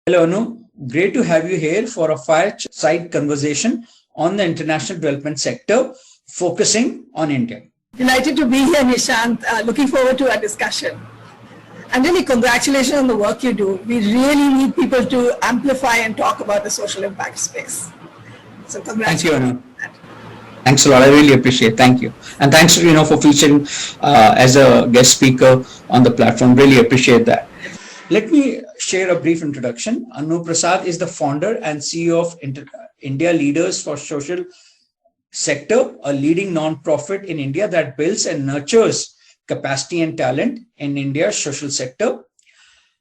Hello, Anu. Great to have you here for a fireside conversation on the international development sector, focusing on India. Delighted to be here, Nishant. Looking forward to our discussion. And really, congratulations on the work you do. We really need people to amplify and talk about the social impact space. So, Thank you, congratulations. Anu. Thanks a lot. I really appreciate it. Thank you. And thanks, for featuring as a guest speaker on the platform. Really appreciate that. Let me share a brief introduction. Anu Prasad is the founder and CEO of India Leaders for Social Sector, a leading non-profit in India that builds and nurtures capacity and talent in India's social sector.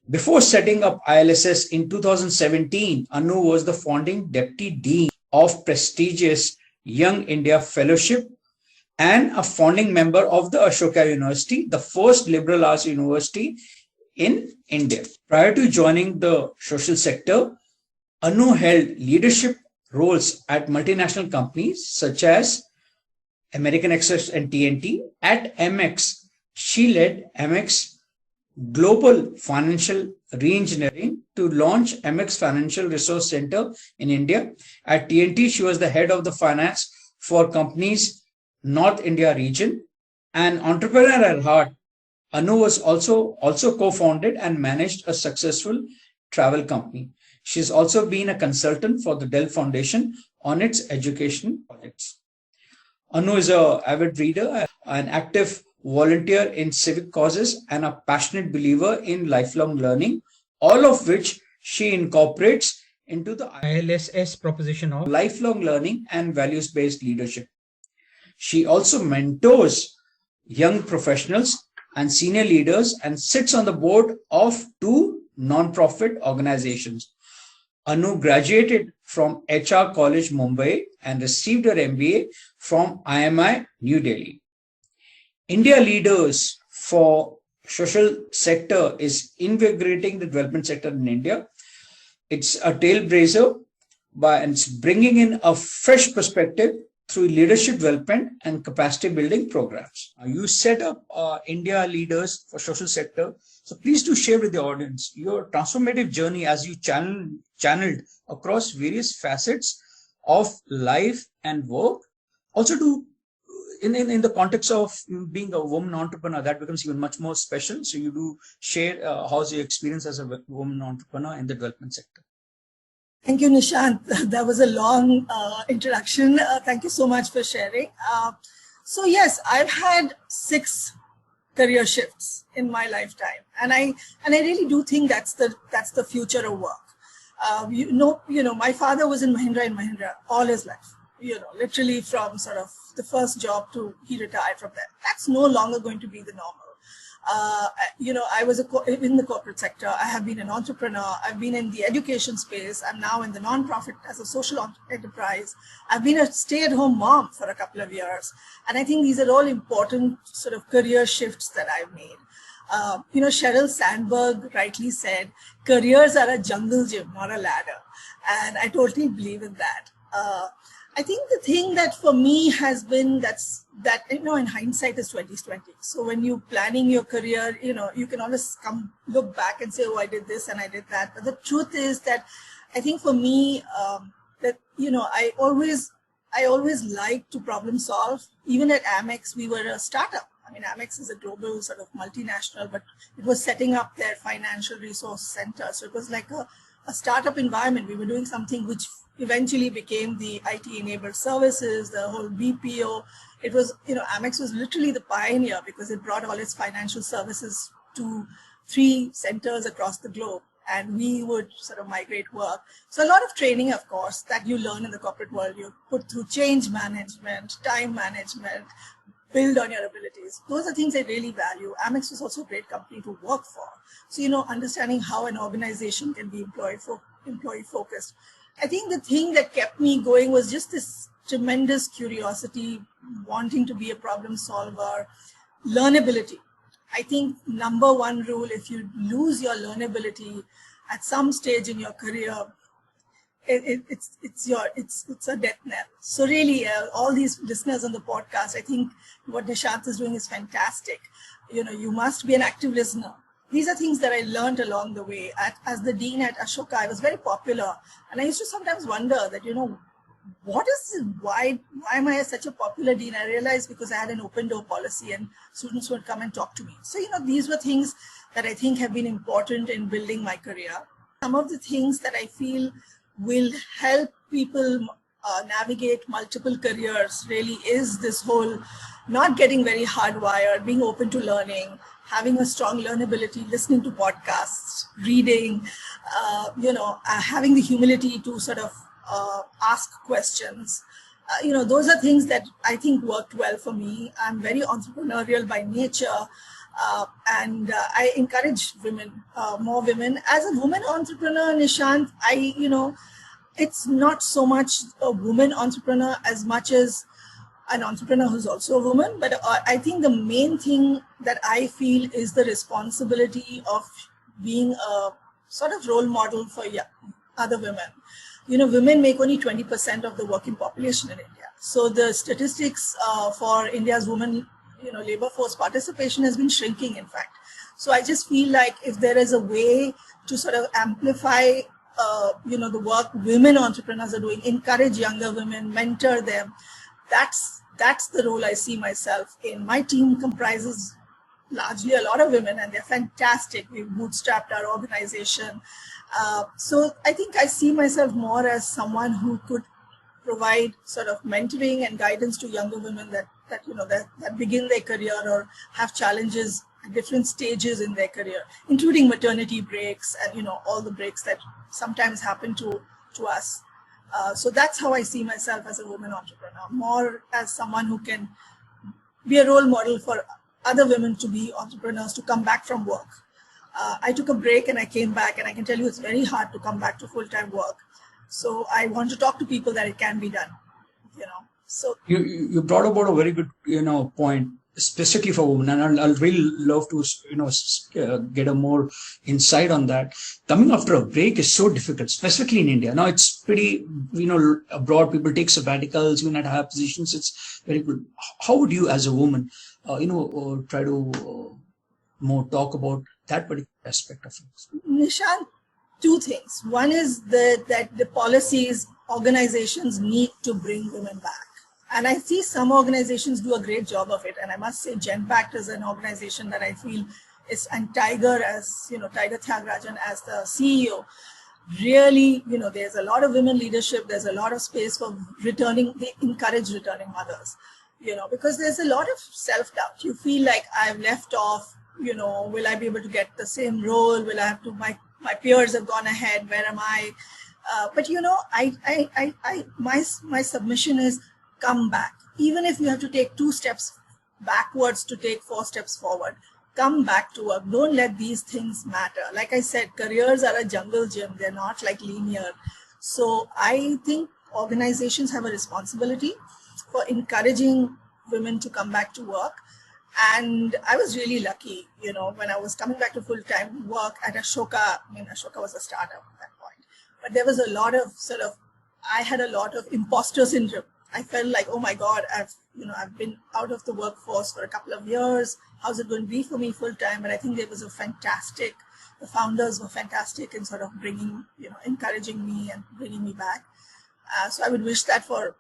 Before setting up ILSS in 2017, Anu was the founding deputy dean of prestigious Young India Fellowship and a founding member of the Ashoka University, the first liberal arts university in India. Prior to joining the social sector, Anu held leadership roles at multinational companies such as American Express and TNT. At MX, she led MX Global Financial Reengineering to launch MX Financial Resource Center in India. At TNT, she was the head of the finance for companies North India region. An entrepreneur at heart, Anu was also co-founded and managed a successful travel company. She's also been a consultant for the Dell Foundation on its education projects. Anu is an avid reader, an active volunteer in civic causes, and a passionate believer in lifelong learning, all of which she incorporates into the ILSS proposition of lifelong learning and values-based leadership. She also mentors young professionals and senior leaders and sits on the board of two non-profit organizations. Anu graduated from HR College Mumbai and received her MBA from IMI New Delhi. India Leaders for Social Sector is invigorating the development sector in India. It's a trailblazer and it's bringing in a fresh perspective through leadership development and capacity building programs. You set up India Leaders for Social Sector. So please do share with the audience your transformative journey as you channeled across various facets of life and work. Also in the context of being a woman entrepreneur, that becomes even much more special. So you do share how's your experience as a woman entrepreneur in the development sector. Thank you, Nishant. That was a long introduction. Thank you so much for sharing. So yes, I've had 6 career shifts in my lifetime, and I really do think that's the future of work. My father was in Mahindra and Mahindra all his life. Literally from sort of the first job to he retired from there. That's no longer going to be the normal. I was in the corporate sector. I have been an entrepreneur. I've been in the education space. I'm now in the nonprofit as a social enterprise. I've been a stay-at-home mom for a couple of years. And I think these are all important sort of career shifts that I've made. Sheryl Sandberg rightly said, careers are a jungle gym, not a ladder. And I totally believe in that. I think the thing that for me has been that in hindsight is 2020. So when you're planning your career, you can always look back and say, oh, I did this and I did that. But the truth is that I think for me I always like to problem solve. Even at Amex, we were a startup. I mean, Amex is a global sort of multinational, but it was setting up their financial resource center. So it was like a startup environment. We were doing something which eventually became the IT-enabled services, the whole BPO. It was, Amex was literally the pioneer because it brought all its financial services to 3 centers across the globe, and we would sort of migrate work. So a lot of training, of course, that you learn in the corporate world, you put through change management, time management, build on your abilities. Those are things I really value. Amex was also a great company to work for. So, understanding how an organization can be employee focused. I think the thing that kept me going was just this tremendous curiosity, wanting to be a problem solver, learnability. I think number one rule, if you lose your learnability at some stage in your career, it's a death knell. So really, all these listeners on the podcast, I think what Nishant is doing is fantastic. You must be an active listener. these are things that I learned along the way. As the dean at Ashoka, I was very popular. And I used to sometimes wonder that, what is, why am I such a popular dean? I realized because I had an open door policy and students would come and talk to me. So, these were things that I think have been important in building my career. Some of the things that I feel will help people navigate multiple careers really is this whole not getting very hardwired, being open to learning, having a strong learnability, listening to podcasts, reading, having the humility to sort of ask questions. Those are things that I think worked well for me. I'm very entrepreneurial by nature. And I encourage women, more women. As a woman entrepreneur, Nishant, it's not so much a woman entrepreneur as much as an entrepreneur who's also a woman. But I think the main thing that I feel is the responsibility of being a sort of role model for other women. Women make only 20% of the working population in India. So the statistics for India's women, labor force participation has been shrinking, in fact. So I just feel like if there is a way to sort of amplify, the work women entrepreneurs are doing, encourage younger women, mentor them, that's the role I see myself in. My team comprises largely a lot of women, and they're fantastic. We've bootstrapped our organization. So I think I see myself more as someone who could provide sort of mentoring and guidance to younger women that begin their career or have challenges at different stages in their career, including maternity breaks and all the breaks that sometimes happen to us. So that's how I see myself as a woman entrepreneur, more as someone who can be a role model for other women to be entrepreneurs, to come back from work. I took a break and I came back, and I can tell you it's very hard to come back to full-time work. So I want to talk to people that it can be done, So you brought about a very good, point, specifically for women, and I'll really love to, get a more insight on that. Coming after a break is so difficult, specifically in India. Now it's pretty, abroad people take sabbaticals, even at higher positions. It's very good. How would you, as a woman, try to more talk about that particular aspect of it? Nishant, two things. One is that the policies, organizations need to bring women back. And I see some organizations do a great job of it. And I must say, GenPact is an organization that I feel is, and Tiger Thyagarajan as the CEO, really, there's a lot of women leadership. There's a lot of space for returning. They encourage returning mothers, because there's a lot of self-doubt. You feel like I've left off, will I be able to get the same role? Will I have to, my peers have gone ahead. Where am I? But my submission is, come back. Even if you have to take 2 steps backwards to take 4 steps forward, come back to work. Don't let these things matter. Like I said, careers are a jungle gym. They're not like linear. So I think organizations have a responsibility for encouraging women to come back to work. And I was really lucky, when I was coming back to full-time work at Ashoka. Ashoka was a startup at that point. But there was a lot of I had a lot of imposter syndrome. I felt like, oh my God, I've been out of the workforce for a couple of years. How's it going to be for me full time? But I think the founders were fantastic in sort of bringing, encouraging me and bringing me back. So I would wish that for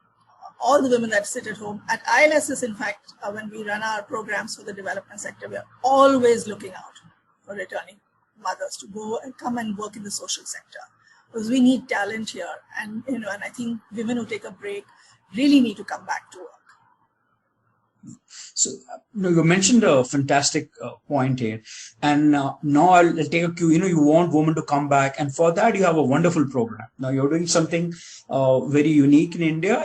all the women that sit at home. At ILSS, in fact, when we run our programs for the development sector, we are always looking out for returning mothers to go and come and work in the social sector, because we need talent here. And, and I think women who take a break really need to come back to work. So, you mentioned a fantastic point here, and now I'll take a cue. You want women to come back, and for that you have a wonderful program. Now you're doing something very unique in India.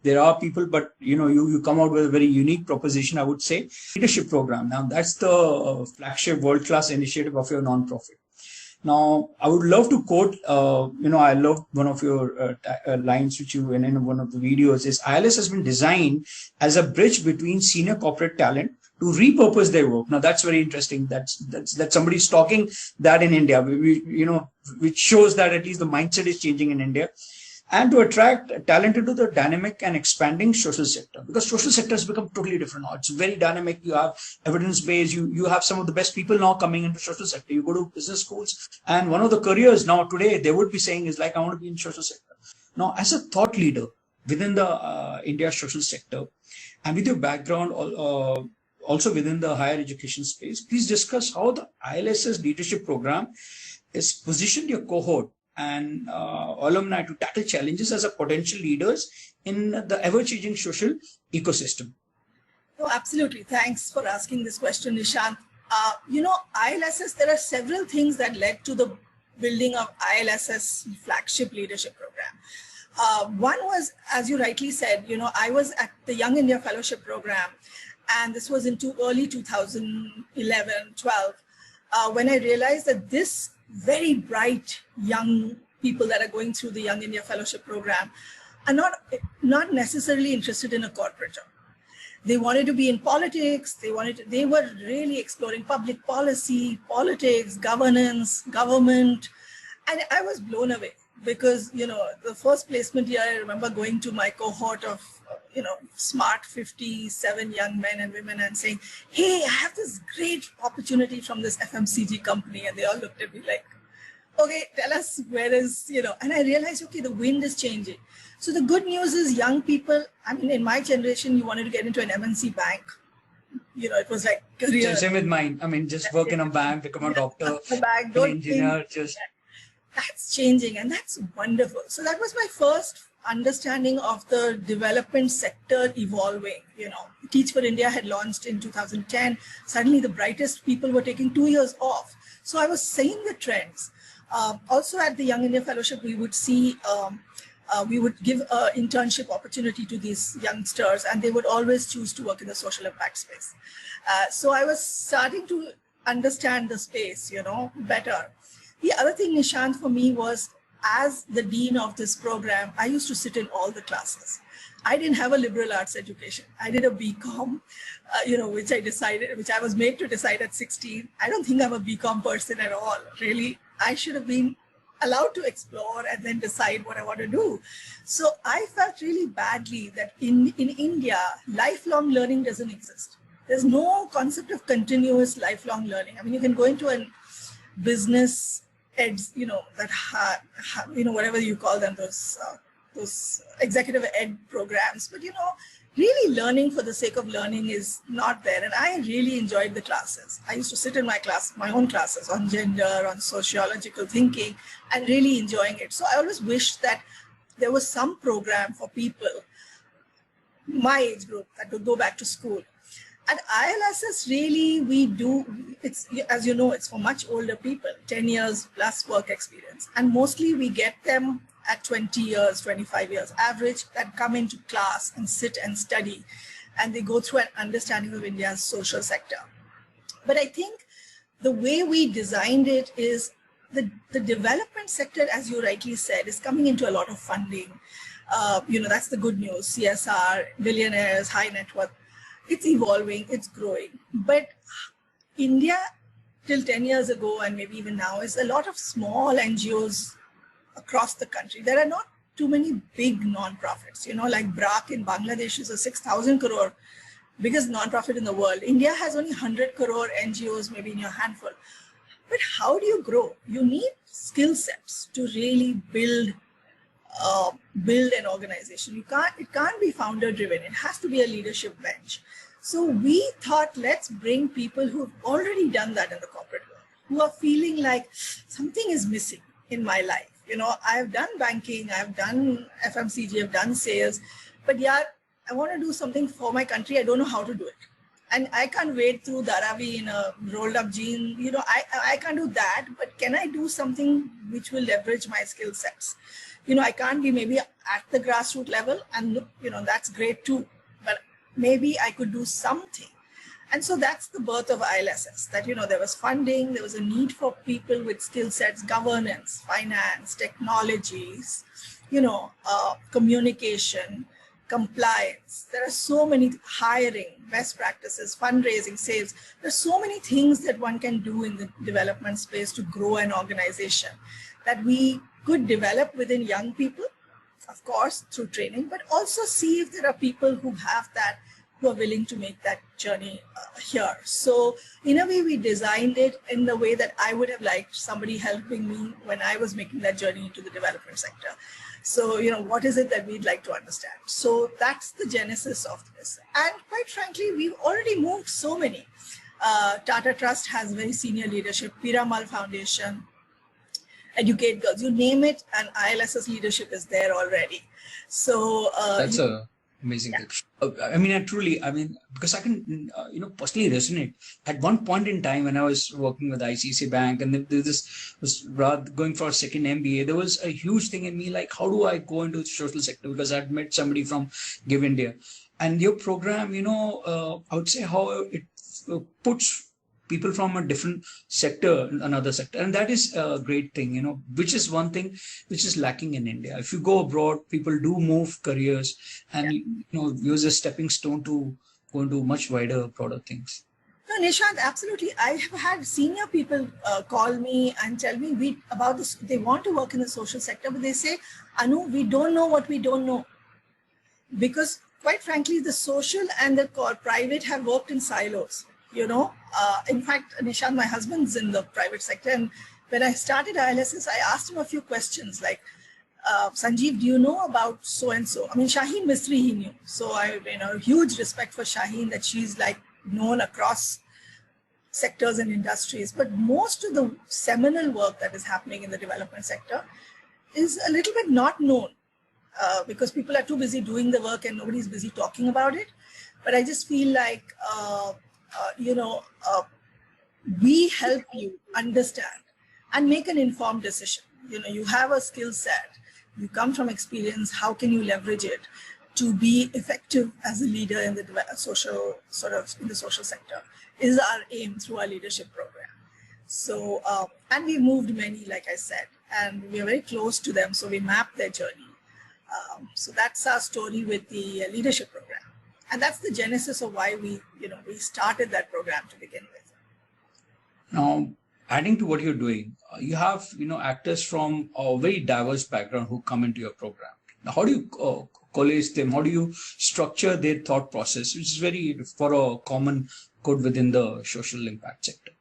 There are people, but you come out with a very unique proposition, I would say, leadership program. Now that's the flagship world-class initiative of your nonprofit. Now, I would love to quote, I love one of your lines which you in one of the videos is, ILS has been designed as a bridge between senior corporate talent to repurpose their work. Now, that's very interesting. That somebody's talking that in India, which shows that at least the mindset is changing in India. and to attract talent into the dynamic and expanding social sector, because social sector has become totally different now. It's very dynamic. You have evidence based. You have some of the best people now coming into social sector. You go to business schools, and one of the careers now today they would be saying is like, I want to be in social sector. Now, as a thought leader within the India social sector, and with your background also within the higher education space, please discuss how the ILSS leadership program is positioned your cohort and alumni to tackle challenges as a potential leaders in the ever-changing social ecosystem. No, absolutely. Thanks for asking this question, Nishant. ILSS, there are several things that led to the building of ILSS flagship leadership program. One was, as you rightly said, I was at the Young India Fellowship Program, and this was in early 2011, 12, when I realized that this very bright young people that are going through the Young India Fellowship Program are not necessarily interested in a corporate job. They wanted to be in politics. They were really exploring public policy, politics, governance, government. And I was blown away because, the first placement year, I remember going to my cohort of, smart 57 young men and women and saying, hey, I have this great opportunity from this FMCG company. And they all looked at me like, okay, tell us where is, and I realized, okay, the wind is changing. So the good news is young people, in my generation, you wanted to get into an MNC bank. It was like career. Same with mine. Just work in a bank, become a doctor, an engineer, That's changing, and that's wonderful. So that was my first understanding of the development sector evolving. Teach for India had launched in 2010. Suddenly the brightest people were taking 2 years off. So I was seeing the trends. Also at the Young India Fellowship, we would see, we would give an internship opportunity to these youngsters, and they would always choose to work in the social impact space. So I was starting to understand the space, better. The other thing, Nishant, for me was, as the dean of this program, I used to sit in all the classes. I didn't have a liberal arts education. I did a BCom, which I was made to decide at 16. I don't think I'm a BCom person at all, really. I should have been allowed to explore and then decide what I want to do. So I felt really badly that in India, lifelong learning doesn't exist. There's no concept of continuous lifelong learning. You can go into a business eds, whatever you call them, those executive ed programs, but really learning for the sake of learning is not there. And I really enjoyed the classes. I used to sit in my own classes on gender, on sociological thinking, and really enjoying it. So I always wished that there was some program for people my age group that could go back to school. At ILSS, really, it's, as you know, it's for much older people, 10 years plus work experience. And mostly we get them at 20 years, 25 years average, that come into class and sit and study. And they go through an understanding of India's social sector. But I think the way we designed it is the development sector, as you rightly said, is coming into a lot of funding. That's the good news. CSR, billionaires, high net worth. It's evolving, it's growing. But India, till 10 years ago, and maybe even now, is a lot of small NGOs across the country. There are not too many big nonprofits, like BRAC in Bangladesh is a 6,000 crore biggest nonprofit in the world. India has only 100 crore NGOs, maybe in your handful. But how do you grow? You need skill sets to really build an organization. It can't be founder driven. It has to be a leadership bench. So we thought, let's bring people who've already done that in the corporate world, who are feeling like something is missing in my life. I've done banking, I've done FMCG, I've done sales, but I want to do something for my country. I don't know how to do it. And I can't wade through Dharavi in a rolled up jean. I can't do that, but can I do something which will leverage my skill sets? I can't be maybe at the grassroots level, and that's great too, but maybe I could do something. And so that's the birth of ILSS, that there was funding, there was a need for people with skill sets, governance, finance, technologies, communication, compliance. There are so many, hiring, best practices, fundraising, sales. There's so many things that one can do in the development space to grow an organization that we could develop within young people of course, through training, but also see if there are people who have that, who are willing to make that journey here. So in a way, we designed it in the way that I would have liked somebody helping me when I was making that journey into the development sector. So, what is it that we'd like to understand? So that's the genesis of this. And quite frankly, we've already moved so many. Tata Trust has very senior leadership, Piramal Foundation, Educate Girls, you name it, and ILSS leadership is there already. So that's a amazing thing. Because I can, personally resonate. At one point in time when I was working with ICICI Bank and then this was rather going for a second MBA, there was a huge thing in me, like, how do I go into the social sector? Because I'd met somebody from Give India. And your program, I would say how it puts people from a different sector, another sector. And that is a great thing, which is one thing which is lacking in India. If you go abroad, people do move careers and, use a stepping stone to go into much wider, broader things. No, Nishant, absolutely. I have had senior people call me and tell me about this. They want to work in the social sector, but they say, Anu, we don't know what we don't know. Because quite frankly, the social and the private have worked in silos. In fact, Nishant, my husband's in the private sector. And when I started ILSS, I asked him a few questions like, Sanjeev, do you know about so-and-so? I mean, Shaheen Mistry, he knew. So I, huge respect for Shaheen, that she's like known across sectors and industries. But most of the seminal work that is happening in the development sector is a little bit not known because people are too busy doing the work and nobody's busy talking about it. But I just feel like, we help you understand and make an informed decision. You have a skill set, you come from experience, how can you leverage it to be effective as a leader in the social sector is our aim through our leadership program. So, and we moved many, like I said, and we are very close to them. So we map their journey. So that's our story with the leadership program. And that's the genesis of why we started that program to begin with. Now, adding to what you're doing, you have, actors from a very diverse background who come into your program. Now, how do you collate them? How do you structure their thought process, which is very for a common good within the social impact sector?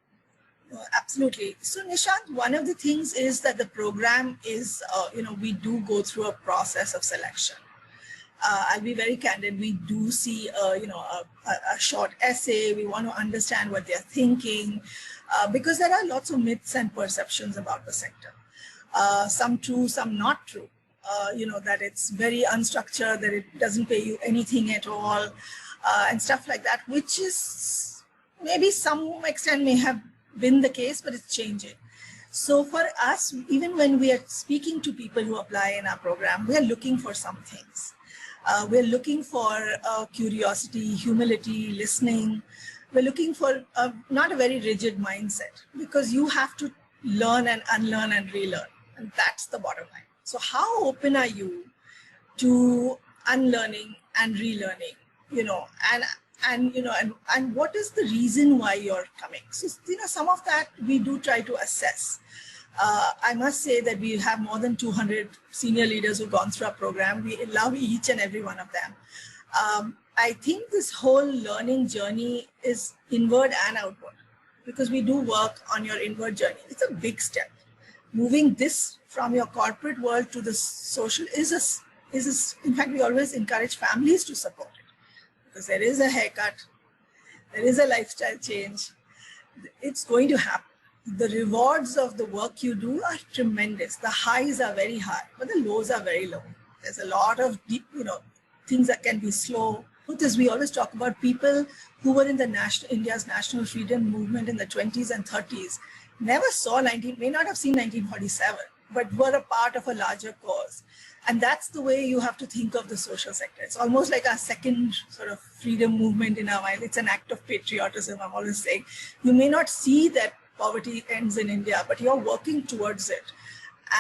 Absolutely. So, Nishant, one of the things is that the program is, we do go through a process of selection. I'll be very candid. We do see, a short essay. We want to understand what they're thinking, because there are lots of myths and perceptions about the sector. Some true, some not true. That it's very unstructured, that it doesn't pay you anything at all, and stuff like that, which is maybe some extent may have been the case, but it's changing. So for us, even when we are speaking to people who apply in our program, we are looking for some things. We're looking for curiosity, humility, listening. We're looking for not a very rigid mindset, because you have to learn and unlearn and relearn. And that's the bottom line. So how open are you to unlearning and relearning, and what is the reason why you're coming? So, some of that we do try to assess. I must say that we have more than 200 senior leaders who've gone through our program. We love each and every one of them. I think this whole learning journey is inward and outward, because we do work on your inward journey. It's a big step. Moving this from your corporate world to the social in fact, we always encourage families to support it, because there is a haircut, there is a lifestyle change. It's going to happen. The rewards of the work you do are tremendous. The highs are very high, but the lows are very low. There's a lot of deep, things that can be slow. Because we always talk about people who were in the India's national freedom movement in the 20s and 30s, never may not have seen 1947, but were a part of a larger cause. And that's the way you have to think of the social sector. It's almost like a second sort of freedom movement in our mind. It's an act of patriotism, I'm always saying. You may not see that poverty ends in India, but you're working towards it.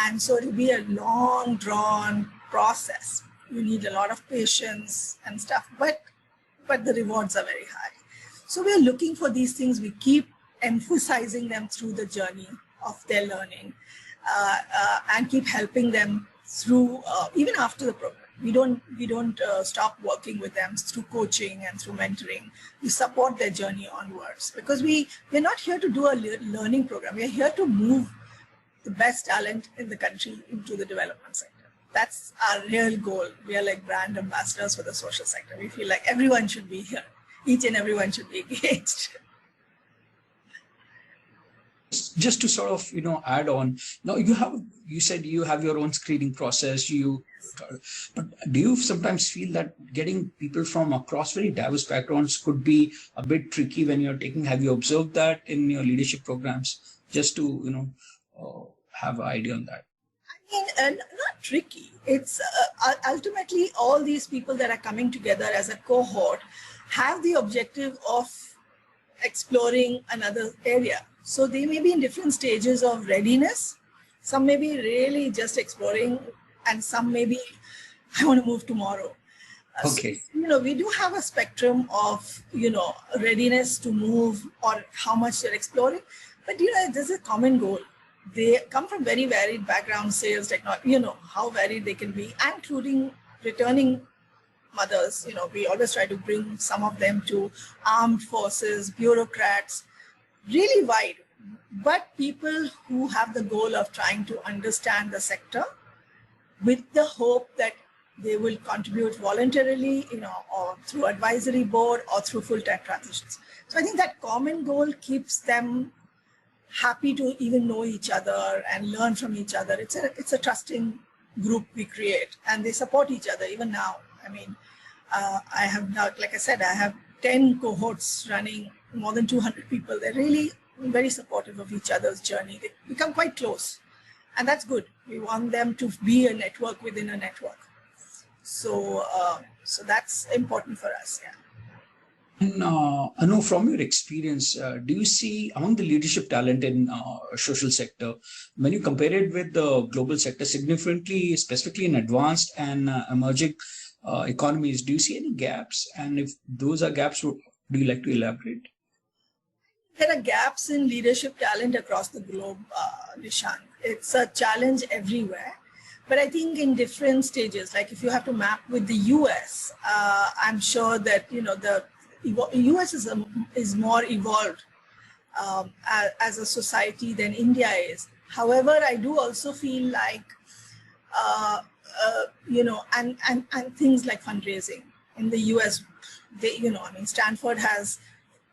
And so it'll be a long, drawn process. You need a lot of patience and stuff, but the rewards are very high. So we're looking for these things. We keep emphasizing them through the journey of their learning, and keep helping them through even after the program. We don't stop working with them through coaching and through mentoring. We support their journey onwards because we're not here to do a learning program. We're here to move the best talent in the country into the development sector. That's our real goal. We are like brand ambassadors for the social sector. We feel like everyone should be here. Each and everyone should be engaged. Just to sort of add on, now you said you have your own screening process, but do you sometimes feel that getting people from across very diverse backgrounds could be a bit tricky when you're taking? Have you observed that in your leadership programs? Just to have an idea on that. I mean, not tricky. It's ultimately all these people that are coming together as a cohort have the objective of exploring another area. So they may be in different stages of readiness. Some may be really just exploring, and some may be, I want to move tomorrow. Okay. So, we do have a spectrum of, readiness to move or how much they're exploring. But, there's a common goal. They come from very varied backgrounds, sales, technology, how varied they can be, including returning mothers. We always try to bring some of them to armed forces, bureaucrats, really wide, but people who have the goal of trying to understand the sector with the hope that they will contribute voluntarily, or through advisory board or through full-time transitions. So I think that common goal keeps them happy to even know each other and learn from each other. It's a trusting group we create, and they support each other even now. I mean, I have now, like I said, I have 10 cohorts running, more than 200 people. They're really very supportive of each other's journey. They become quite close, and that's good. We want them to be a network within a network. So that's important for us. Yeah. And Anu, from your experience, do you see among the leadership talent in social sector, when you compare it with the global sector, significantly, specifically in advanced and emerging economies, do you see any gaps? And if those are gaps, do you like to elaborate? There are gaps in leadership talent across the globe, Nishant. It's a challenge everywhere. But I think in different stages, like if you have to map with the US, I'm sure that, the US is more evolved as a society than India is. However, I do also feel like, and things like fundraising in the US, Stanford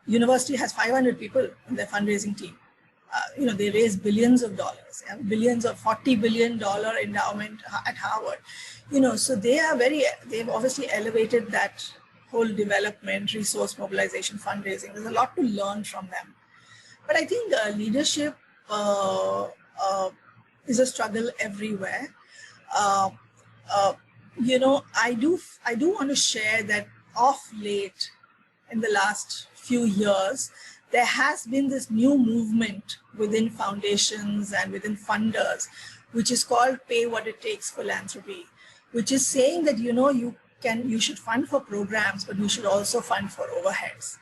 University has 500 people in their fundraising team. They raise billions of dollars, billions of $40 billion endowment at Harvard. So they've obviously elevated that whole development, resource mobilization, fundraising. There's a lot to learn from them. But I think leadership is a struggle everywhere. I do want to share that of late, in the last few years, there has been this new movement within foundations and within funders, which is called pay what it takes philanthropy, which is saying that, you should fund for programs, but you should also fund for overheads,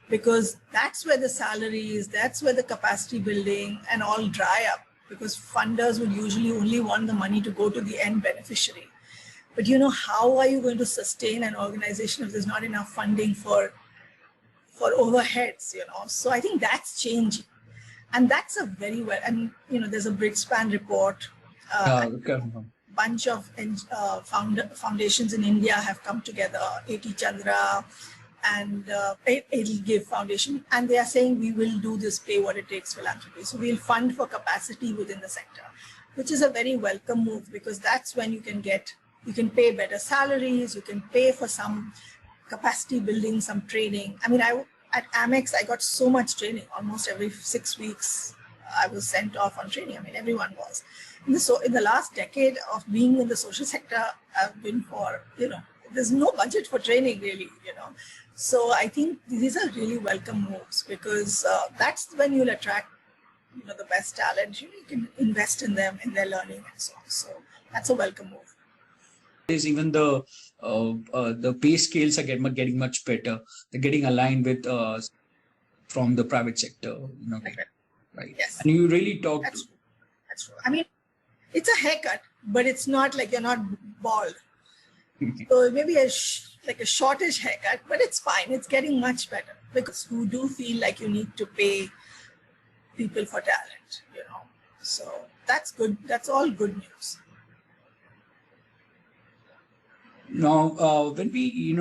because that's where the salaries, that's where the capacity building and all dry up, because funders would usually only want the money to go to the end beneficiary. But how are you going to sustain an organization if there's not enough funding for overheads, So I think that's changing. And that's a very well, and there's a Bridgespan report. Bunch of foundations in India have come together, A.T. Chandra and it'll give foundation, and they are saying we will do this pay what it takes philanthropy. So we'll fund for capacity within the sector, which is a very welcome move, because that's when you can pay better salaries, you can pay for some capacity building, some training. I mean, at Amex, I got so much training. Almost every 6 weeks, I was sent off on training. I mean, everyone was. In the last decade of being in the social sector, I've been for, there's no budget for training really, So I think these are really welcome moves, because that's when you'll attract, the best talent. You can invest in them, in their learning and so on. So that's a welcome move. Is even the pay scales are getting much better. They're getting aligned with from the private sector, Right. Right? Yes. And you really talked. That's true. I mean, it's a haircut, but it's not like you're not bald. So maybe like a shortish haircut, but it's fine. It's getting much better because who do feel like you need to pay people for talent, So that's good. That's all good news. Now, when we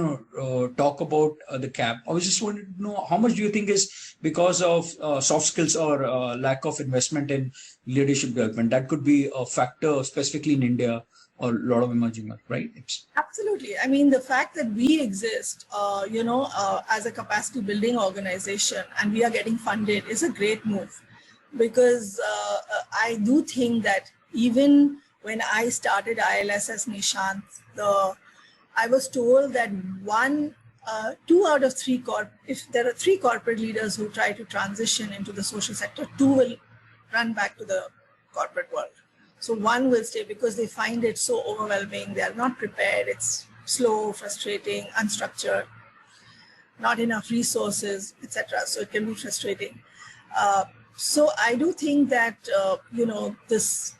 talk about the cap, I was just wanted to know how much do you think is because of soft skills or lack of investment in leadership development? That could be a factor specifically in India or a lot of emerging markets, right? Absolutely. I mean, the fact that we exist, as a capacity building organization and we are getting funded is a great move, because I do think that even when I started ILSS, Nishant, I was told that 2 out of 3 if there are 3 corporate leaders who try to transition into the social sector, 2 will run back to the corporate world. So 1 will stay because they find it so overwhelming. They are not prepared. It's slow, frustrating, unstructured, not enough resources, etc. So it can be frustrating. So I do think that this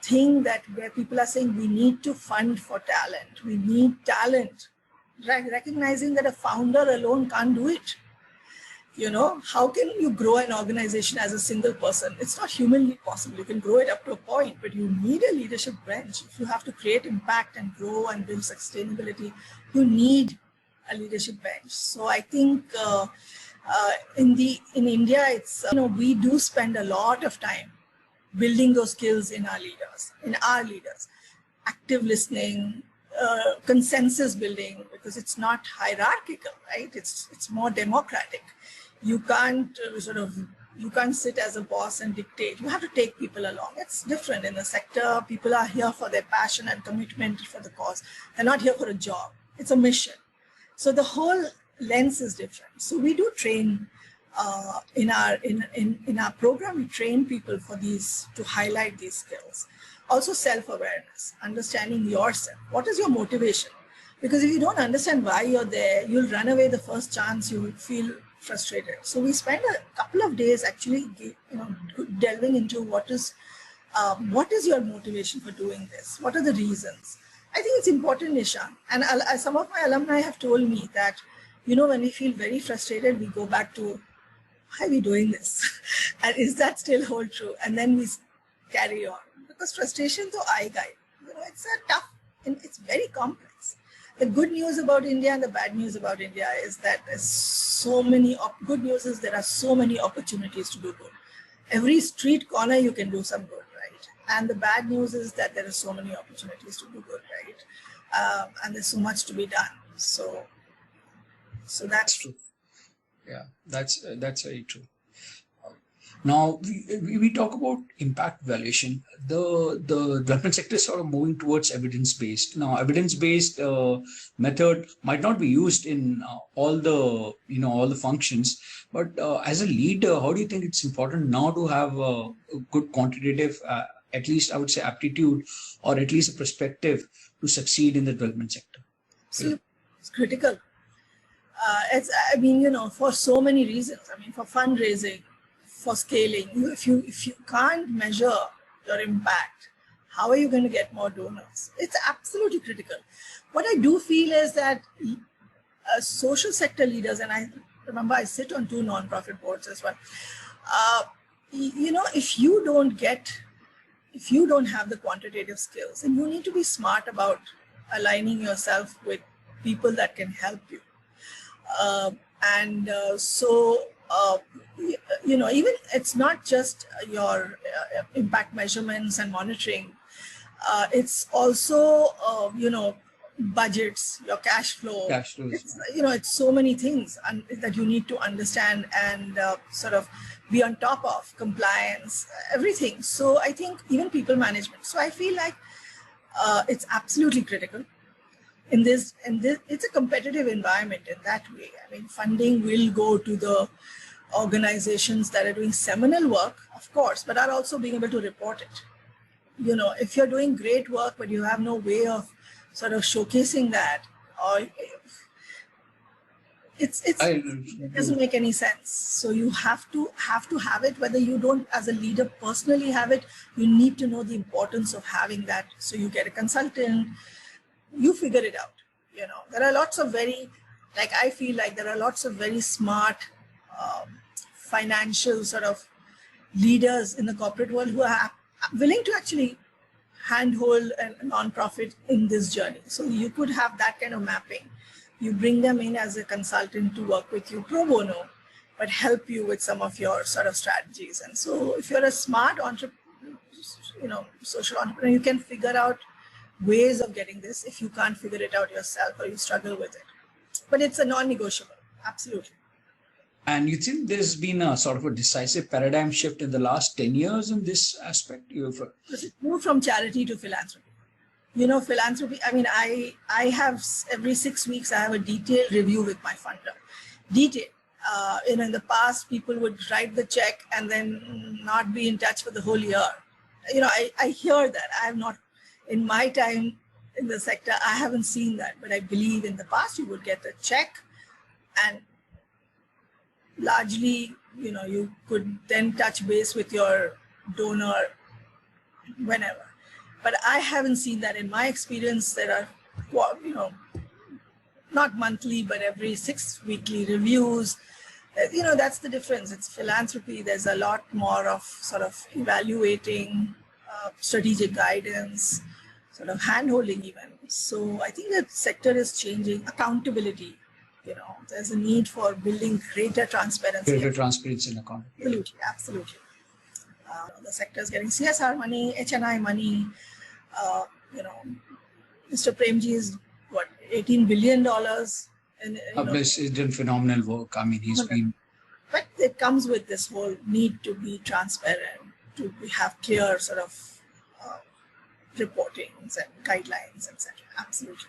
thing that where people are saying we need to fund for talent, we need talent, recognizing that a founder alone can't do it. How can you grow an organization as a single person? It's not humanly possible. You can grow it up to a point, but you need a leadership bench. If you have to create impact and grow and build sustainability, you need a leadership bench. So I think in India, it's we do spend a lot of time building those skills in our leaders, active listening, consensus building, because it's not hierarchical, right? It's more democratic. You can't you can't sit as a boss and dictate. You have to take people along. It's different in the sector. People are here for their passion and commitment for the cause. They're not here for a job. It's a mission. So the whole lens is different. So we do train in our program. We train people for these, to highlight these skills. Also self-awareness, understanding yourself. What is your motivation? Because if you don't understand why you're there, you'll run away the first chance you feel frustrated. So we spend a couple of days actually, delving into what is your motivation for doing this? What are the reasons? I think it's important, Nishant. And some of my alumni have told me that, when we feel very frustrated, we go back to, why are we doing this? And is that still hold true? And then we carry on. Because frustration to eye guide. It's a tough, and it's very complex. The good news about India and the bad news about India is that there's so many, good news is there are so many opportunities to do good. Every street corner you can do some good, right? And the bad news is that there are so many opportunities to do good, right? And there's so much to be done. So that's true. Yeah, that's very true. Now we talk about impact evaluation. The development sector is sort of moving towards evidence-based. Now, evidence-based method might not be used in all the functions, but as a leader, how do you think it's important now to have a good quantitative, at least I would say, aptitude, or at least a perspective to succeed in the development sector? So it's critical. For so many reasons. For fundraising, for scaling. If you can't measure your impact, how are you going to get more donors? It's absolutely critical. What I do feel is that social sector leaders, and I remember I sit on 2 nonprofit boards as well. If you don't have the quantitative skills, then you need to be smart about aligning yourself with people that can help you. Even it's not just your impact measurements and monitoring. It's also, budgets, your cash flow. It's so many things that you need to understand and sort of be on top of, compliance, everything. So I think even people management. So I feel like it's absolutely critical. In this, it's a competitive environment in that way. Funding will go to the organizations that are doing seminal work, of course, but are also being able to report it. If you're doing great work, but you have no way of sort of showcasing that, or It doesn't make any sense. So you have to have it, whether you don't as a leader personally have it. You need to know the importance of having that. So you get a consultant, you figure it out. There are lots of I feel like there are lots of very smart financial sort of leaders in the corporate world who are willing to actually handhold a nonprofit in this journey. So you could have that kind of mapping. You bring them in as a consultant to work with you pro bono, but help you with some of your sort of strategies. And so if you're a smart social entrepreneur, you can figure out ways of getting this if you can't figure it out yourself or you struggle with it. But it's a non-negotiable, absolutely. And you think there's been a sort of a decisive paradigm shift in the last 10 years in this aspect? You've moved from charity to philanthropy. Philanthropy, I have every 6 weeks, I have a detailed review with my funder. Detailed. In the past, people would write the check and then not be in touch for the whole year. I hear that. I have not, in my time in the sector, I haven't seen that. But I believe in the past, you would get a check and largely, you could then touch base with your donor whenever. But I haven't seen that. In my experience, there are, not monthly, but every 6 weekly reviews. That's the difference. It's philanthropy. There's a lot more of sort of evaluating, strategic guidance, sort of hand-holding even. So I think the sector is changing. Accountability. There's a need for building greater transparency. Greater transparency and accountability. Absolutely. The sector is getting CSR money, HNI money. Mr. Premji is $18 billion. And he's done phenomenal work. He's been. But it comes with this whole need to be transparent, to have clear sort of reportings and guidelines, etc. Absolutely.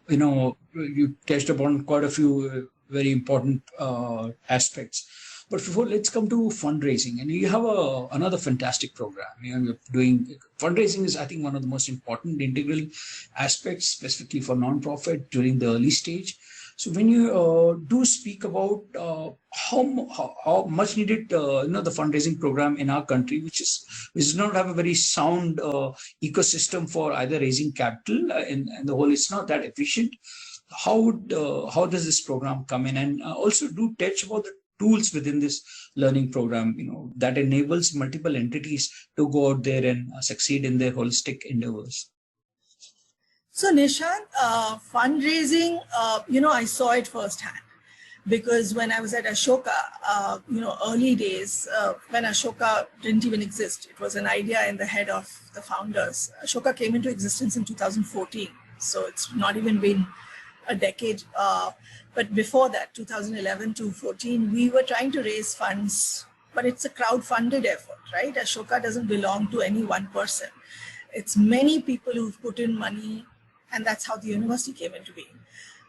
You touched upon quite a few very important aspects. But before, let's come to fundraising. And you have another fantastic program. You're doing fundraising is, I think, one of the most important integral aspects, specifically for nonprofit during the early stage. So when you do speak about how much needed, the fundraising program in our country, which does not have a very sound ecosystem for either raising capital and the whole, it's not that efficient. How does this program come in? And also do touch about the tools within this learning program, that enables multiple entities to go out there and succeed in their holistic endeavors. So Nishant, fundraising, I saw it firsthand because when I was at Ashoka, early days, when Ashoka didn't even exist, it was an idea in the head of the founders. Ashoka came into existence in 2014, so it's not even been a decade. But before that, 2011 to 14, we were trying to raise funds, but it's a crowd-funded effort, right? Ashoka doesn't belong to any one person. It's many people who've put in money, and that's how the university came into being.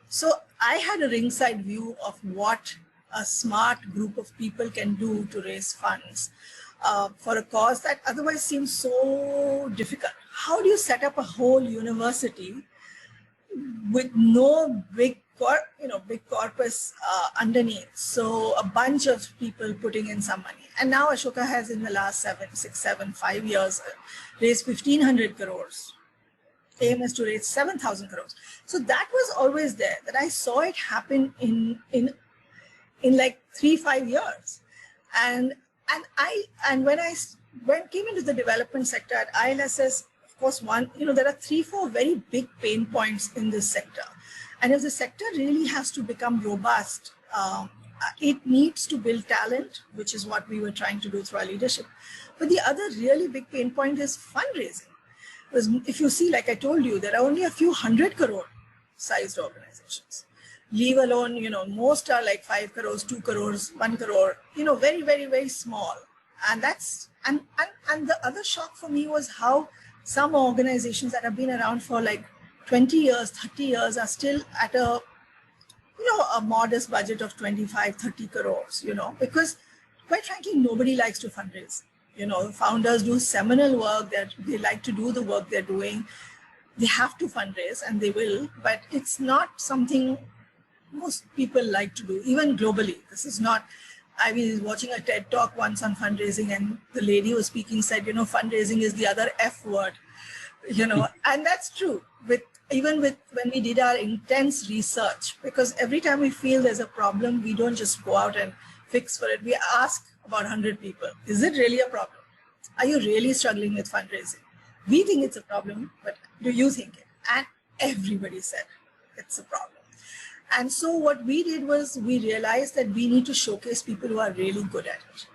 So I had a ringside view of what a smart group of people can do to raise funds for a cause that otherwise seems so difficult. How do you set up a whole university with no big corpus underneath? So a bunch of people putting in some money. And now Ashoka has in the last 5 years raised 1,500 crores. Aim is to raise 7,000 crores. So that was always there, that I saw it happen in like 3-5 years. And when I came into the development sector at ILSS, of course, there are 3-4 very big pain points in this sector. And if the sector really has to become robust, it needs to build talent, which is what we were trying to do through our leadership. But the other really big pain point is fundraising. Because if you see, like I told you, there are only a few 100 crore sized organizations. Leave alone, most are like 5 crores, 2 crores, 1 crore, very, very, very small. And and the other shock for me was how some organizations that have been around for like 20 years, 30 years are still at a modest budget of 25, 30 crores, because quite frankly, nobody likes to fundraise. Founders do seminal work, that they like to do the work they're doing. They have to fundraise and they will, but it's not something most people like to do, even globally. This is not, I was watching a TED talk once on fundraising, and the lady who was speaking said, fundraising is the other F word, and that's true. Even with when we did our intense research, because every time we feel there's a problem, we don't just go out and fix for it. We ask about 100 people, is it really a problem? Are you really struggling with fundraising? We think it's a problem, but do you think it? And everybody said it's a problem. And so what we did was we realized that we need to showcase people who are really good at it.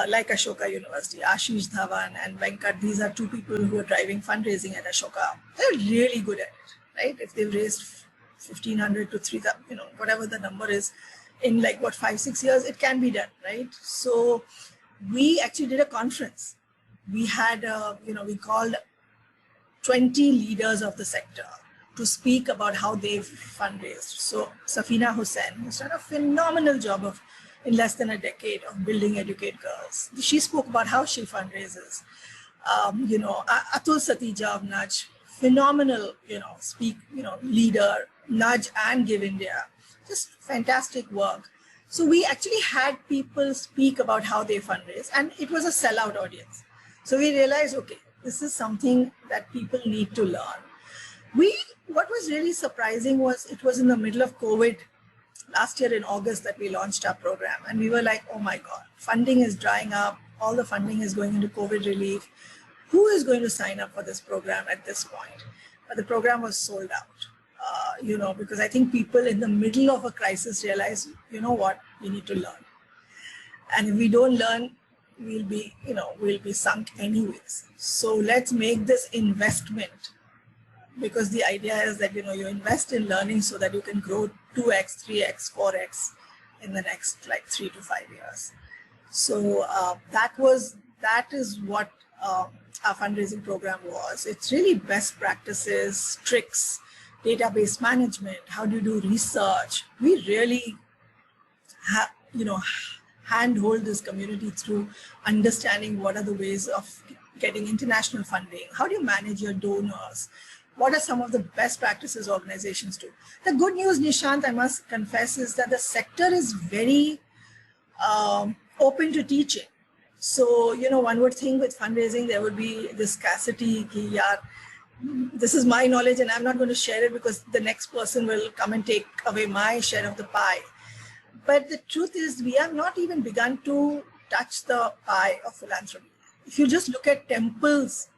Like Ashoka University, Ashish Dhawan and Venkat, these are two people who are driving fundraising at Ashoka. They're really good at it, right? If they've raised 1,500 to 3,000, whatever the number is, in 5-6 years, it can be done, right? So we actually did a conference. We had, we called 20 leaders of the sector to speak about how they've fundraised. So Safina Hussain has done a phenomenal job in less than a decade of building Educate Girls. She spoke about how she fundraises. Atul Satija of Nudge, phenomenal, leader, Nudge and Give India, just fantastic work. So we actually had people speak about how they fundraise, and it was a sellout audience. So we realized, okay, this is something that people need to learn. What was really surprising was it was in the middle of COVID last year in August that we launched our program. And we were like, oh my God, funding is drying up. All the funding is going into COVID relief. Who is going to sign up for this program at this point? But the program was sold out, because I think people in the middle of a crisis realize, you know what, we need to learn. And if we don't learn, we'll be sunk anyways. So let's make this investment, because the idea is that, you invest in learning so that you can grow 2x, 3x, 4x in the next 3 to 5 years. So that is what our fundraising program was. It's really best practices, tricks, database management, how do you do research. We really handhold this community through understanding what are the ways of getting international funding. How do you manage your donors? What are some of the best practices organizations do? The good news, Nishant, I must confess, is that the sector is very open to teaching. So, one would think with fundraising, there would be this scarcity, this is my knowledge and I'm not going to share it because the next person will come and take away my share of the pie. But the truth is, we have not even begun to touch the pie of philanthropy. If you just look at temples.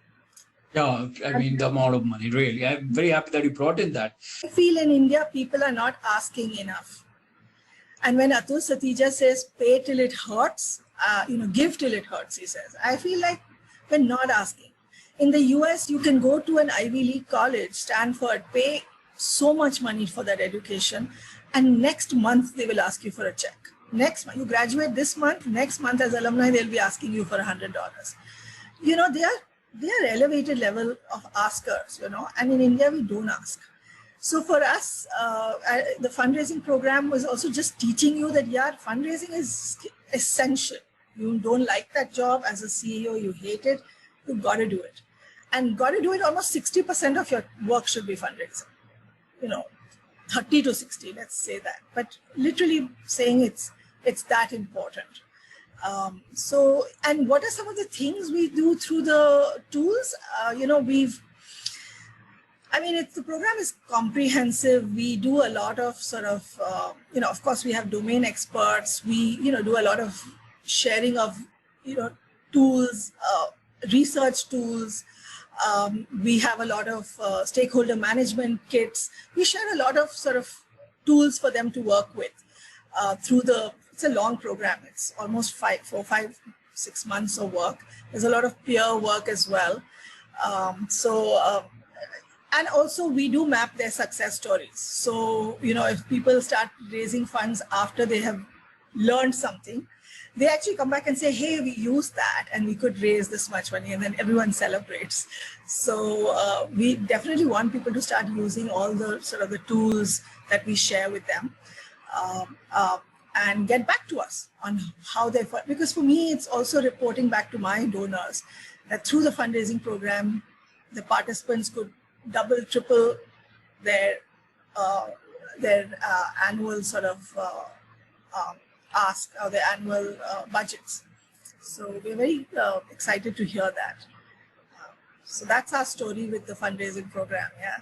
Yeah, I mean, the amount of money, really. I'm very happy that you brought in that. I feel in India, people are not asking enough. And when Atul Satija says, pay till it hurts, give till it hurts, he says, I feel like we're not asking. In the US, you can go to an Ivy League college, Stanford, pay so much money for that education, and next month they will ask you for a check. Next month, you graduate this month, next month as alumni, they'll be asking you for $100. They are elevated level of askers, and in India, we don't ask. So for us, the fundraising program was also just teaching you that, fundraising is essential. You don't like that job as a CEO, you hate it, you've got to do it. And got to do it, almost 60% of your work should be fundraising. 30 to 60, let's say that. But literally saying it's that important. And what are some of the things we do through the tools? The program is comprehensive. We do a lot of of course, we have domain experts. We, do a lot of sharing of, tools, research tools. We have a lot of stakeholder management kits. We share a lot of tools for them to work with it's a long program. It's almost 5-6 months of work. There's a lot of peer work as well. And also we do map their success stories. So, if people start raising funds after they have learned something, they actually come back and say, hey, we used that and we could raise this much money, and then everyone celebrates. So we definitely want people to start using all the the tools that we share with them. And get back to us on how they, because for me, it's also reporting back to my donors that through the fundraising program, the participants could double, triple their annual sort of ask or their annual budgets. So we're very excited to hear that. So that's our story with the fundraising program. Yeah.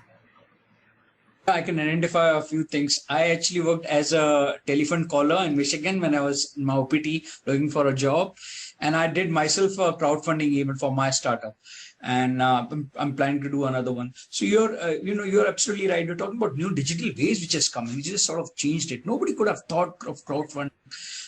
I can identify a few things. I actually worked as a telephone caller in Michigan when I was in my OPT looking for a job, and I did myself a crowdfunding event for my startup, and I'm planning to do another one. So you're absolutely right. You're talking about new digital ways which has come, which just sort of changed it. Nobody could have thought of crowdfunding.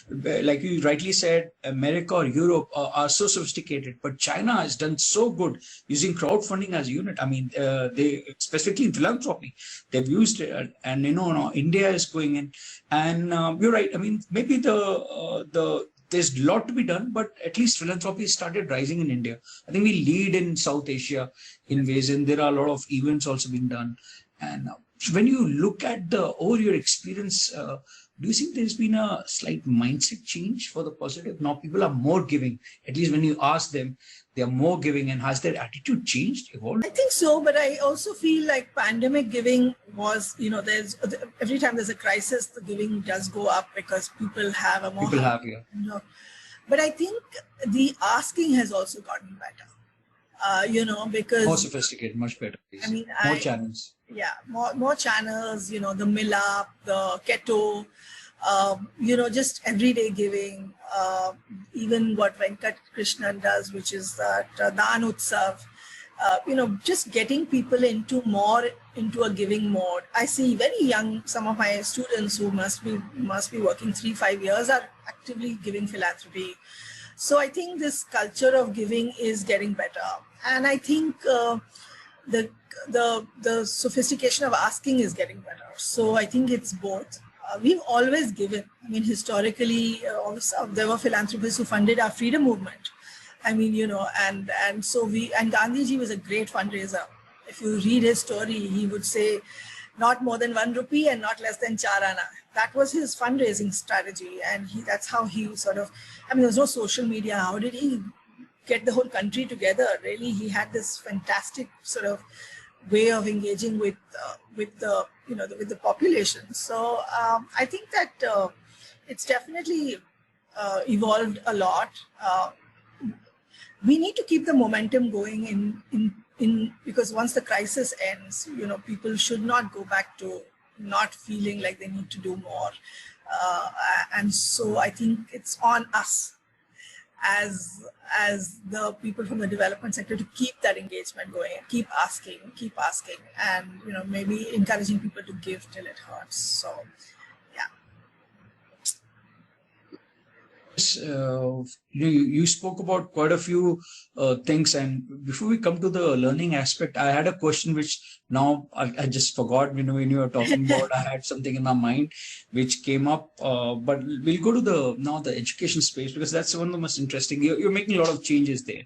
Like you rightly said, America or Europe are so sophisticated, but China has done so good using crowdfunding as a unit. I mean, they specifically in philanthropy, they've used it, and now India is going in. And you're right. I mean, maybe there's a lot to be done, but at least philanthropy started rising in India. I think we lead in South Asia in ways, and there are a lot of events also being done. And when you look at over your experience, do you think there's been a slight mindset change for the positive? Now people are more giving. At least when you ask them, they are more giving. And has their attitude changed, evolved? I think so, but I also feel like pandemic giving was, there's every time there's a crisis, the giving does go up because people have a more. People have, yeah. But I think the asking has also gotten better. Because more sophisticated, much better. I mean, more channels. Yeah, more channels. The Milap, the Keto, just everyday giving. Even what Venkat Krishnan does, which is that Daan Utsav. Just getting people into a giving mode. I see very young, some of my students who must be working 3-5 years are actively giving philanthropy. So I think this culture of giving is getting better, and I think the sophistication of asking is getting better. So I think it's both. We've always given. I mean, historically, there were philanthropists who funded our freedom movement. I mean, and so Gandhiji was a great fundraiser. If you read his story, he would say, not more than 1 rupee and not less than 4 anna. That was his fundraising strategy. And that's how he sort of, there was no social media. How did he get the whole country together? Really, he had this fantastic sort of way of engaging with the population. So I think that it's definitely evolved a lot. We need to keep the momentum going in because once the crisis ends, people should not go back to not feeling like they need to do more. And so I think it's on us as the people from the development sector to keep that engagement going, keep asking, and maybe encouraging people to give till it hurts. So you spoke about quite a few things, and before we come to the learning aspect, I had a question which now I just forgot. When you were talking about, I had something in my mind which came up, but we'll go to the education space, because that's one of the most interesting. You're making a lot of changes there.